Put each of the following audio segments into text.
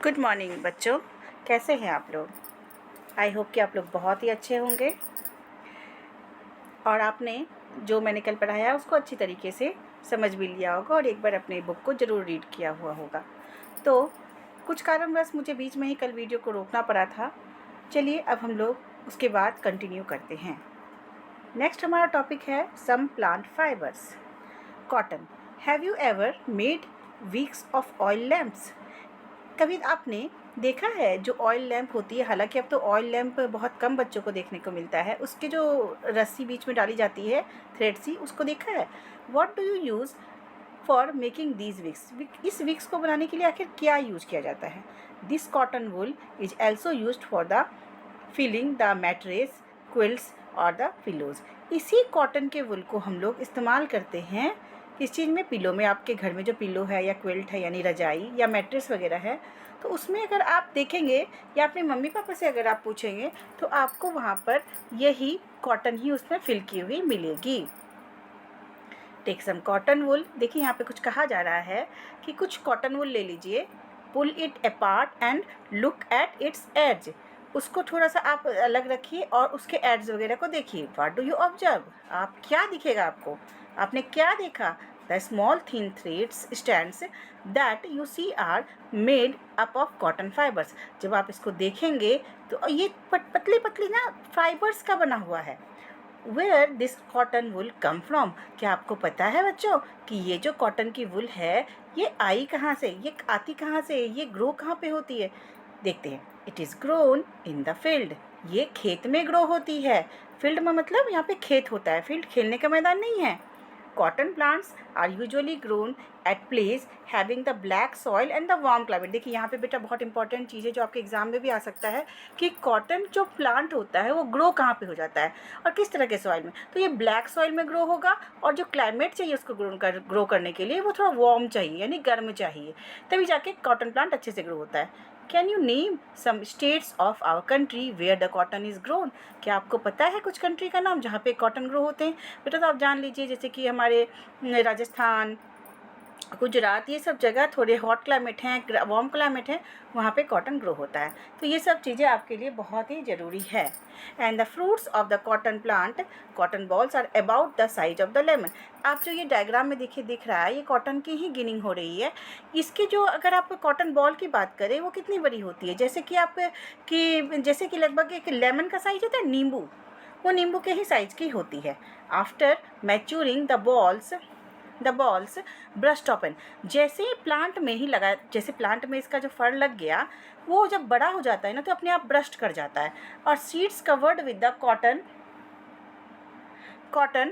Good morning बच्चों, कैसे हैं आप लोग। आई होप कि आप लोग बहुत ही अच्छे होंगे और आपने जो मैंने कल पढ़ाया है उसको अच्छी तरीके से समझ भी लिया होगा और एक बार अपने बुक को ज़रूर रीड किया हुआ होगा। तो कुछ कारणवश मुझे बीच में ही कल वीडियो को रोकना पड़ा था। चलिए अब हम लोग उसके बाद कंटिन्यू करते हैं। नेक्स्ट हमारा टॉपिक है some plant fibres. Cotton. Have you ever made wicks of oil lamps? कभी आपने देखा है जो ऑयल लैंप होती है, हालांकि अब तो ऑयल लैंप बहुत कम बच्चों को देखने को मिलता है, उसके जो रस्सी बीच में डाली जाती है, थ्रेड सी, उसको देखा है। What do you use for making these wicks? इस विक्स को बनाने के लिए आखिर क्या यूज किया जाता है? This cotton wool is also use for the filling the mattress, quilts और द पिलोज। इसी कॉटन के वुल को हम लोग इस्तेमाल करते हैं किस चीज़ में? पिलो में। आपके घर में जो पिलो है या क्विल्ट है यानी रजाई या मैट्रेस वगैरह है, तो उसमें अगर आप देखेंगे या अपने मम्मी पापा से अगर आप पूछेंगे तो आपको वहाँ पर यही कॉटन ही उसमें फिल की हुई मिलेगी। Take some cotton wool. देखिए यहाँ पे कुछ कहा जा रहा है कि कुछ कॉटन वुल ले लीजिए, pull it apart and look at its edge. उसको थोड़ा सा आप अलग रखिए और उसके एड्स वगैरह को देखिए। What do you observe? आप क्या दिखेगा आपको? आपने क्या देखा? The small thin threads strands that you see are made up of cotton fibres. जब आप इसको देखेंगे तो ये पतली पतली ना फाइबर्स का बना हुआ है। Where this cotton wool come from? क्या आपको पता है बच्चों कि ये जो कॉटन की वुल है ये आई कहाँ से, ये आती कहाँ से, ये ग्रो कहाँ पे होती है? देखते हैं। It is grown in the field. ये खेत में ग्रो होती है। फील्ड में मतलब यहाँ पे खेत होता है, फील्ड खेलने का मैदान नहीं है। Cotton plants are usually grown at place having the black soil and the warm climate. देखिए यहाँ पे बेटा बहुत इंपॉर्टेंट चीज़ है जो आपके एग्जाम में भी आ सकता है कि कॉटन जो प्लांट होता है वो ग्रो कहाँ पे हो जाता है और किस तरह के सॉइल में। तो ये ब्लैक सॉइल में ग्रो होगा और जो क्लाइमेट चाहिए उसको ग्रो करने के लिए वो थोड़ा वार्म चाहिए यानी गर्म चाहिए, तभी जाके कॉटन प्लांट अच्छे से ग्रो होता है। Can you name some states of our country where the cotton is grown? क्या आपको पता है कुछ कंट्री का नाम जहाँ पे कॉटन ग्रो होते हैं? बेटा तो आप जान लीजिए, जैसे कि हमारे राजस्थान, गुजरात, ये सब जगह थोड़े हॉट क्लाइमेट हैं, वार्म क्लाइमेट है, वहाँ पे कॉटन ग्रो होता है। तो ये सब चीज़ें आपके लिए बहुत ही ज़रूरी है। And the fruits of the cotton plant, cotton bolls are about the size of the lemon. आप जो ये डायग्राम में देखिए दिख रहा है, ये कॉटन की ही गिनिंग हो रही है। इसकी जो अगर आप कॉटन बॉल की बात करें वो कितनी बड़ी होती है, जैसे कि लगभग एक लेमन का साइज होता है, नींबू, वो नींबू के ही साइज की होती है। After maturing the balls burst open. जैसे ही प्लांट में ही लगा, जैसे प्लांट में इसका जो फर लग गया वो जब बड़ा हो जाता है ना तो अपने आप ब्रस्ट कर जाता है। और seeds covered with the cotton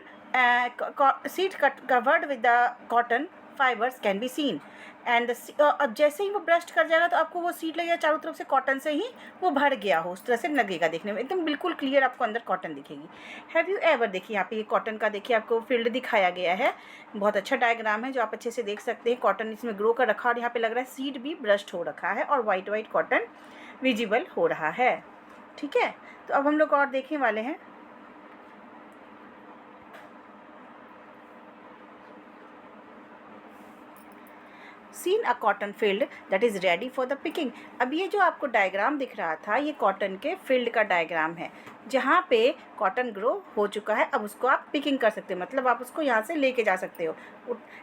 seed covered with the cotton fibers can be seen and अब जैसे ही वो ब्रस्ट कर जाएगा तो आपको वो सीड लगेगा चारों तरफ से, कॉटन से ही वो भर गया हो उस तरह से लगेगा, देखने में एकदम बिल्कुल क्लियर आपको अंदर कॉटन दिखेगी। हैव यू एवर, देखिए यहाँ पे ये कॉटन का देखिए आपको फील्ड दिखाया गया है, बहुत अच्छा डायग्राम है जो आप अच्छे से देख सकते हैं। कॉटन इसमें ग्रो कर रखा और यहाँ पे लग रहा है सीड भी ब्रस्ट हो रखा है और वाइट वाइट कॉटन विजिबल हो रहा है। ठीक है, तो अब हम लोग और देखने वाले हैं। Seen a cotton field that is ready for the picking. अब ये जो आपको डायग्राम दिख रहा था ये कॉटन के फील्ड का डायग्राम है जहाँ पे कॉटन ग्रो हो चुका है। अब उसको आप पिकिंग कर सकते हो, मतलब आप उसको यहाँ से लेके जा सकते हो।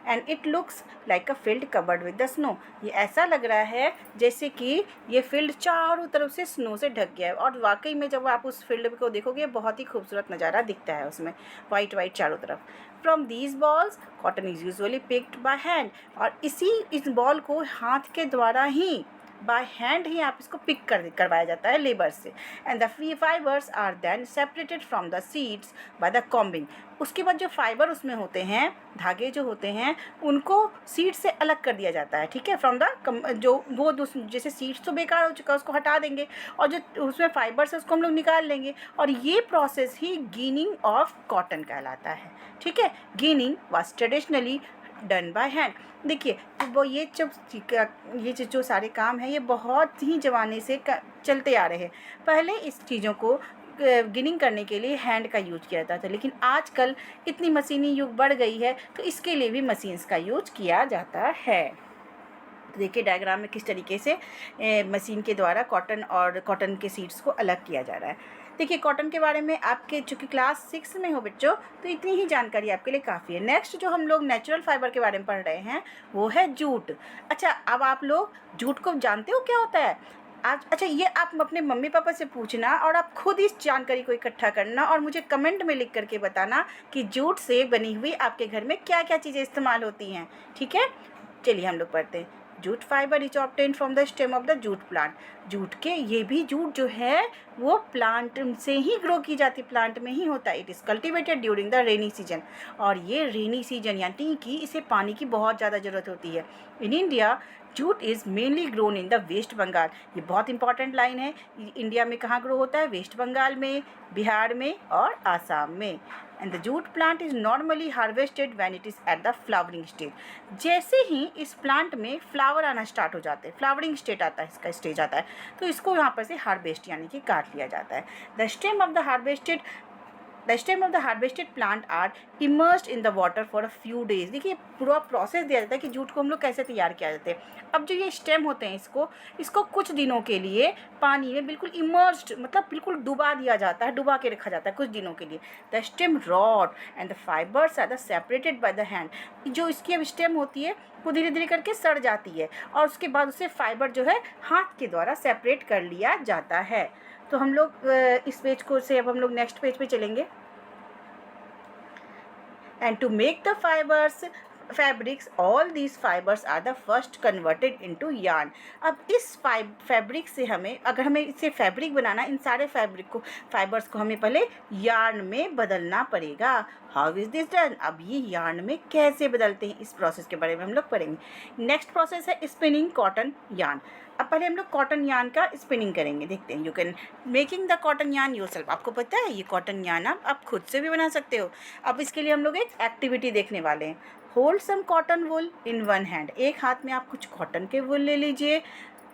And it looks like a field covered with the snow. ये ऐसा लग रहा है जैसे कि ये फील्ड चारों तरफ से स्नो से ढक गया है और वाकई में जब आप उस फील्ड को देखोगे बहुत ही खूबसूरत नज़ारा दिखता है उसमें, वाइट वाइट चारों तरफ। From these balls cotton is usually picked by hand. और इस बॉल को हाथ के द्वारा ही, बाय हैंड ही आप इसको पिक करवाया जाता है लेबर से। And the free fibres are then separated from the seeds by the combing. उसके बाद जो फाइबर उसमें होते हैं, धागे जो होते हैं, उनको सीड से अलग कर दिया जाता है। ठीक है, फ्रॉम द जो वो जैसे सीड्स तो बेकार हो चुका है उसको हटा देंगे और जो उसमें फाइबर्स है उसको हम लोग निकाल लेंगे और ये process he ginning of cotton कहलाता है। ठीक है, ginning was traditionally done by hand. देखिए वो ये जो सारे काम हैं ये बहुत ही ज़माने से चलते आ रहे हैं। पहले इस चीज़ों को गिनिंग करने के लिए हैंड का यूज किया जाता था, लेकिन आजकल इतनी मशीनी युग बढ़ गई है तो इसके लिए भी मशीन्स का यूज किया जाता है। तो देखिए डायग्राम में किस तरीके से मशीन के द्वारा कॉटन और कॉटन के सीड्स को अलग किया जा रहा है। देखिए कॉटन के बारे में आपके चूँकि क्लास 6 में हो बच्चों, तो इतनी ही जानकारी आपके लिए काफ़ी है। नेक्स्ट जो हम लोग नेचुरल फाइबर के बारे में पढ़ रहे हैं वो है जूट। अच्छा, अब आप लोग जूट को जानते हो क्या होता है? आज अच्छा, ये आप अपने मम्मी पापा से पूछना और आप खुद इस जानकारी को इकट्ठा करना और मुझे कमेंट में लिख करके बताना कि जूट से बनी हुई आपके घर में क्या क्या चीज़ें इस्तेमाल होती हैं। ठीक है, चलिए हम लोग पढ़ते हैं। Jute fibre is obtain from the stem of the jute plant. Jute के ये भी जूट जो है वो प्लांट से ही ग्रो की जाती, प्लांट में ही होता है। It is cultivated during the rainy season, और ये रेनी सीजन यानी कि इसे पानी की बहुत ज़्यादा ज़रूरत होती है। In India jute is mainly grown in the West Bengal. ये बहुत इंपॉर्टेंट लाइन है। इंडिया में कहाँ ग्रो होता है? वेस्ट बंगाल में, बिहार में और आसाम में। And the jute plant is normally harvested when it is at the flowering stage. जैसे ही इस प्लांट में फ्लावर आना स्टार्ट हो जाते हैं, फ्लावरिंग स्टेज आता है, इसका स्टेज आता है, तो इसको यहाँ पर से हार्वेस्ट यानी कि काट लिया जाता है। The stem of the harvested plant are immersed in the water for a few days. देखिए पूरा प्रोसेस दिया जाता है कि जूट को हम लोग कैसे तैयार किया जाता है। अब जो ये स्टेम होते हैं इसको कुछ दिनों के लिए पानी में बिल्कुल इमर्स्ड मतलब बिल्कुल डुबा दिया जाता है, डुबा के रखा जाता है कुछ दिनों के लिए। The stem rot and the fibres are the separated by the hand. जो इसकी अब स्टेम होती है वो धीरे धीरे करके सड़ जाती है और उसके बाद उसे फाइबर जो है हाथ के द्वारा सेपरेट कर लिया जाता है। तो हम लोग इस पेज को से अब हम लोग नेक्स्ट पेज पे चलेंगे। And to make the fabrics, all these fibers are the first converted into yarn। अब इस फैब्रिक से अगर हमें इससे फैब्रिक बनाना, इन सारे फाइबर्स को हमें पहले यार्न में बदलना पड़ेगा। How is this done? अब ये यार्न में कैसे बदलते हैं, इस प्रोसेस के बारे में हम लोग पढ़ेंगे। नेक्स्ट प्रोसेस है स्पिनिंग कॉटन यार्न। अब पहले हम लोग कॉटन यार्न का स्पिनिंग करेंगे, देखते हैं। You can making the cotton yarn yourself. आपको पता है ये कॉटन यार्न आप खुद से भी बना सकते हो। अब इसके लिए हम लोग एक एक्टिविटी देखने वाले हैं। Hold some cotton wool in one hand. एक हाथ में आप कुछ कॉटन के वुल ले लीजिए।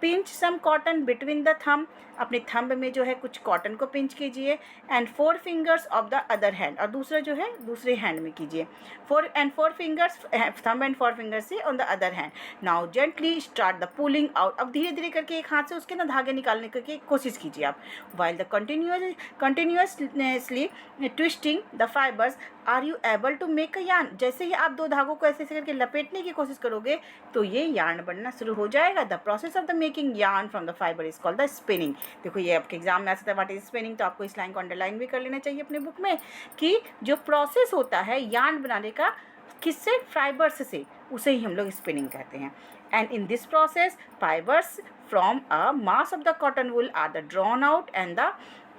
Pinch some cotton between the thumb. अपने थंब में जो है कुछ कॉटन को पिंच कीजिए। And 4 fingers of the other hand, और दूसरा जो है दूसरे हैंड में कीजिए। 4 फिंगर्स, थंब एंड 4 फिंगर्स से on the other hand. Now gently start the pulling out. अब धीरे धीरे करके एक हाथ से उसके ना धागे निकालने की कोशिश कीजिए आप। While the continuously twisting the fibres are you able to make a yarn. जैसे ही आप 2 धागों को ऐसे करके लपेटने की कोशिश करोगे तो ये यार्न बनना शुरू हो जाएगा। The process of the making yarn from the fibre is called the spinning. देखो ये आपके एग्जाम में आ सकता है व्हाट इज स्पिनिंग, तो आपको इस लाइन को अंडरलाइन भी कर लेना चाहिए अपने बुक में कि जो प्रोसेस होता है यार्न बनाने का किससे, फाइबर्स से, उसे ही हम लोग स्पिनिंग कहते हैं। And in this process fibres from a mass of the cotton wool are the drawn out and the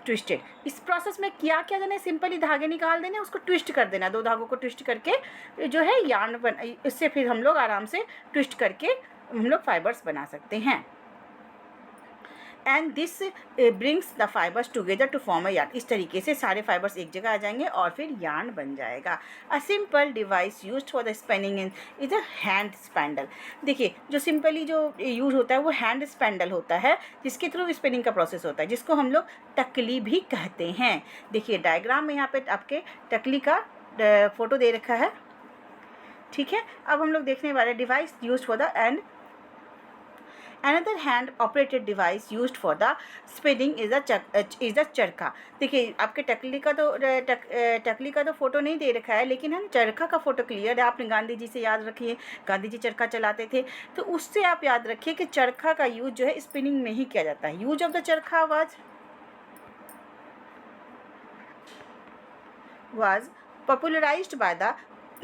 twisted. इस प्रोसेस में क्या क्या देना है, सिंपली धागे निकाल देने, उसको ट्विस्ट कर देना। 2 धागों को ट्विस्ट करके जो है यार्न इससे फिर हम लोग आराम से ट्विस्ट करके हम लोग फाइबर्स बना सकते हैं। And this brings the fibres together to form a yarn. इस तरीके से सारे फाइबर्स एक जगह आ जाएंगे और फिर यार्न बन जाएगा। A simple device used for the spinning is a hand spindle. देखिए जो सिंपली जो यूज होता है वो हैंड स्पैंडल होता है, जिसके थ्रू स्पिनिंग का प्रोसेस होता है, जिसको हम लोग टकली भी कहते हैं। देखिए डायग्राम में यहाँ पे आपके टकली का फोटो दे रखा है, ठीक है। अब हम लोग देखने वाले device used for the end Another hand operated device used for the spinning is the चरखा। देखिए आपके टकली का तो फोटो नहीं दे रखा है, लेकिन हम चरखा का फोटो क्लियर है। आपने गांधी जी से याद रखिए, गांधी जी चरखा चलाते थे, तो उससे आप याद रखिए कि चरखा का यूज जो है स्पिनिंग में ही किया जाता है। यूज ऑफ द चरखा was popularized by the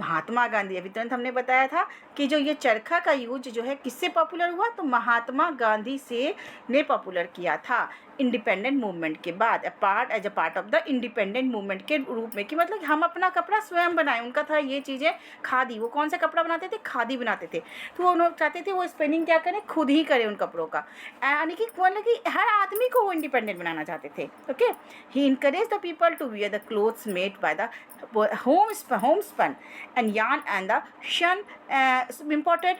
Mahatma Gandhi. अभी तुरंत हमने बताया था कि जो ये चरखा का यूज जो है किससे पॉपुलर हुआ, तो महात्मा गांधी से ने पॉपुलर किया था इंडिपेंडेंट मूवमेंट के बाद। As a part of the independent movement के रूप में, कि मतलब हम अपना कपड़ा स्वयं बनाएं। उनका था ये चीज़ें खादी। वो कौन सा कपड़ा बनाते थे? खादी बनाते थे। तो वो लोग चाहते थे वो स्पिनिंग क्या करें, खुद ही करें उन कपड़ों का, यानी कि मतलब कि हर आदमी को वो इंडिपेंडेंट बनाना चाहते थे। Okay, he encourage the people to wear the clothes made by the homespun and yarn and the shun imported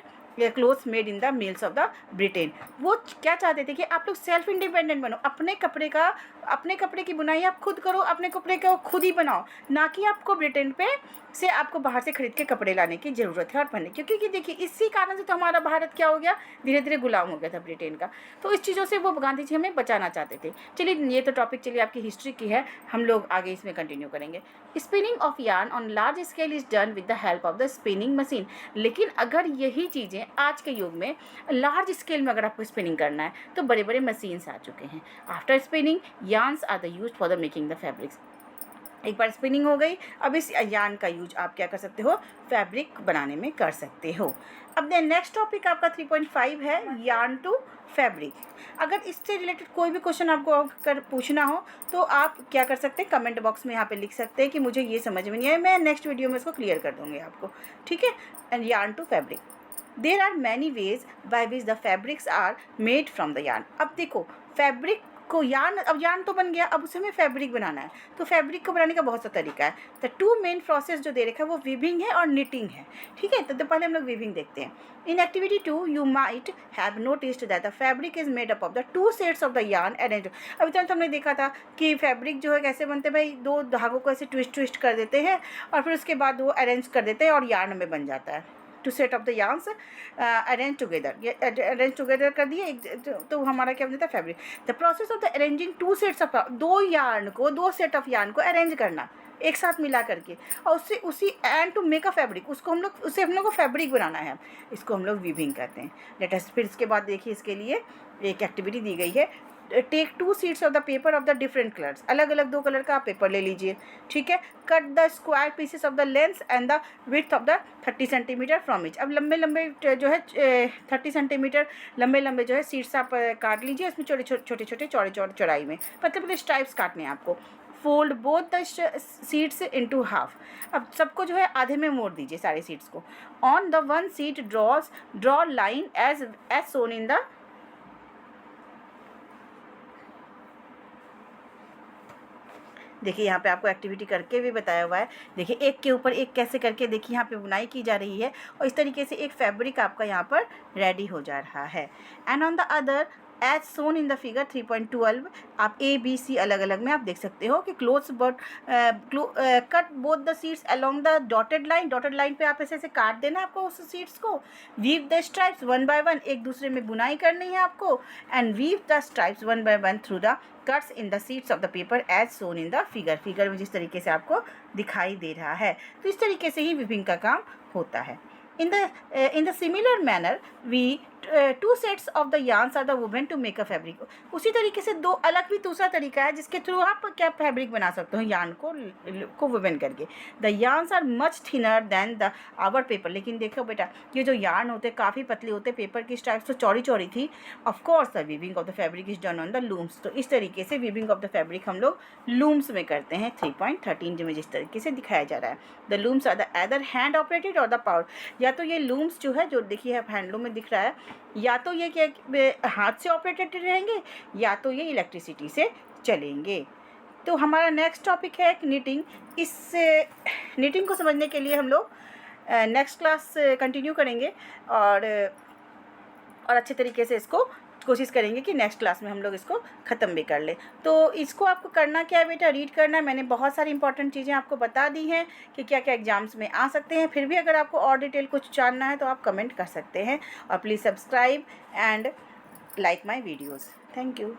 clothes made in the mills of the Britain. वो क्या चाहते थे कि आप लोग सेल्फ इंडिपेंडेंट बनो, अपने कपड़े का अपने कपड़े की बुनाई आप खुद करो, अपने कपड़े को खुद ही बनाओ, ना कि आपको ब्रिटेन पे से आपको बाहर से खरीद के कपड़े लाने की ज़रूरत है और पहनने की। क्योंकि देखिए इसी कारण से तो हमारा भारत क्या हो गया, धीरे धीरे गुलाम हो गया था ब्रिटेन का। तो इस चीज़ों से वो गांधी जी हमें बचाना चाहते थे। चलिए ये तो टॉपिक चलिए आपकी हिस्ट्री की है, हम लोग आगे इसमें कंटिन्यू करेंगे। Spinning of yarn on large scale is done with the help of the spinning machine. लेकिन अगर यही चीज़ें आज के युग में लार्ज स्केल में अगर आपको स्पिनिंग करना है तो बड़े बड़े मशीन्स आ चुके हैं। After spinning yarns are the use for the making the fabrics. एक बार स्पिनिंग हो गई, अब इस यार्न का यूज आप क्या कर सकते हो, फैब्रिक बनाने में कर सकते हो। अब देन नेक्स्ट टॉपिक आपका 3.5 है यार्न टू फैब्रिक। अगर इससे रिलेटेड कोई भी क्वेश्चन आपको कर पूछना हो तो आप क्या कर सकते हैं, कमेंट बॉक्स में यहाँ पे लिख सकते हैं कि मुझे ये समझ में नहीं आया, मैं नेक्स्ट वीडियो में इसको क्लियर कर दूँगी आपको, ठीक है। And yarn to fabric, there are many ways by which the fabrics are made from the yarn. अब देखो फैब्रिक को यार्न, अब यार्न तो बन गया, अब उसे हमें फैब्रिक बनाना है, तो फैब्रिक को बनाने का बहुत सा तरीका है। द टू मेन प्रोसेस जो दे रखा है वो वीविंग है और निटिंग है, ठीक है। तो पहले हम लोग वीविंग देखते हैं। In activity 2 you might have noticed that the fabric is made up of the two sets of the yarn arrange. अभी तक हमने देखा था कि फैब्रिक जो है कैसे बनते हैं भाई, दो धागों को ऐसे ट्विस्ट कर देते हैं और फिर उसके बाद वो अरेंज कर देते हैं और यार्न में बन जाता है। Two set of the yarns arrange together, ये अरेंज टुगेदर कर दिए एक, तो हमारा क्या बनता है fabric. The process of the arranging two sets of, दो यार्न को, दो सेट ऑफ यार्न को अरेंज करना एक साथ मिला करके और उससे उसी and to make a fabric, उसको हम लोग, उससे हम लोग को फैब्रिक बनाना है, इसको हम लोग वीविंग कहते हैं। लेट अस, फिर इसके बाद देखिए इसके लिए एक एक्टिविटी दी गई है, take 2 sheets of the paper of the different colours, अलग अलग 2 कलर का आप पेपर ले लीजिए, ठीक है। Cut the square pieces of the length and the width of the 30 centimetre from each. अब लंबे लंबे जो है 30 सेंटीमीटर लंबे लंबे जो है शीट्स आप काट लीजिए, इसमें छोटे छोटे चौड़े चौड़ाई में पतले स्ट्राइप्स काटने हैं आपको। Fold both the seats into half, अब सबको जो है आधे में मोड़ दीजिए सारे सीट्स को। On the one sheet draw line as shown in the, देखिए यहाँ पे आपको एक्टिविटी करके भी बताया हुआ है। देखिए एक के ऊपर एक कैसे करके देखिए यहाँ पे बुनाई की जा रही है और इस तरीके से एक फैब्रिक आपका यहाँ पर रेडी हो जा रहा है। And on the other as shown in the figure 3.12 आप ए बी सी अलग अलग में आप देख सकते हो कि close but cut both the seats along the dotted line, dotted line पे आप ऐसे ऐसे काट देना आपको उस सीट्स को। Weave the stripes one by one, एक दूसरे में बुनाई करनी है आपको। And weave the stripes one by one through the cuts in the sheets of the paper as shown in the figure, figure में जिस तरीके से आपको दिखाई दे रहा है। तो इस तरीके से ही वीविंग का काम होता है। in the similar manner we two sets of the yarns are the woven to make a fabric। उसी तरीके से दो अलग भी दूसरा तरीका है जिसके थ्रू आप क्या फैब्रिक बना सकते हो यार्न को वुवन करके। The yarns are much thinner than the our paper, लेकिन देखो बेटा ये जो यार्न होते हैं काफ़ी पतले होते हैं, पेपर की स्ट्राइप्स तो चौड़ी चौड़ी थी। Of course the weaving of the fabric is done on the looms, तो इस तरीके से वीविंग ऑफ द फैब्रिक हम लोग लूम्स में करते हैं। 3.13 में जिस तरीके से दिखाया जा रहा है, the looms are the either hand operated और द पावर, या तो ये लूम्स जो है जो देखिए हैंडलूम में दिख रहा है, या तो ये क्या हाथ से ऑपरेटेड रहेंगे या तो ये इलेक्ट्रिसिटी से चलेंगे। तो हमारा नेक्स्ट टॉपिक है निटिंग। इस निटिंग को समझने के लिए हम लोग नेक्स्ट क्लास कंटिन्यू करेंगे और अच्छे तरीके से इसको कोशिश करेंगे कि नेक्स्ट क्लास में हम लोग इसको ख़त्म भी कर ले। तो इसको आपको करना क्या है बेटा, रीड करना है। मैंने बहुत सारी इंपॉर्टेंट चीज़ें आपको बता दी हैं कि क्या क्या एग्जाम्स में आ सकते हैं। फिर भी अगर आपको और डिटेल कुछ जानना है तो आप कमेंट कर सकते हैं और please subscribe and like my videos. Thank you.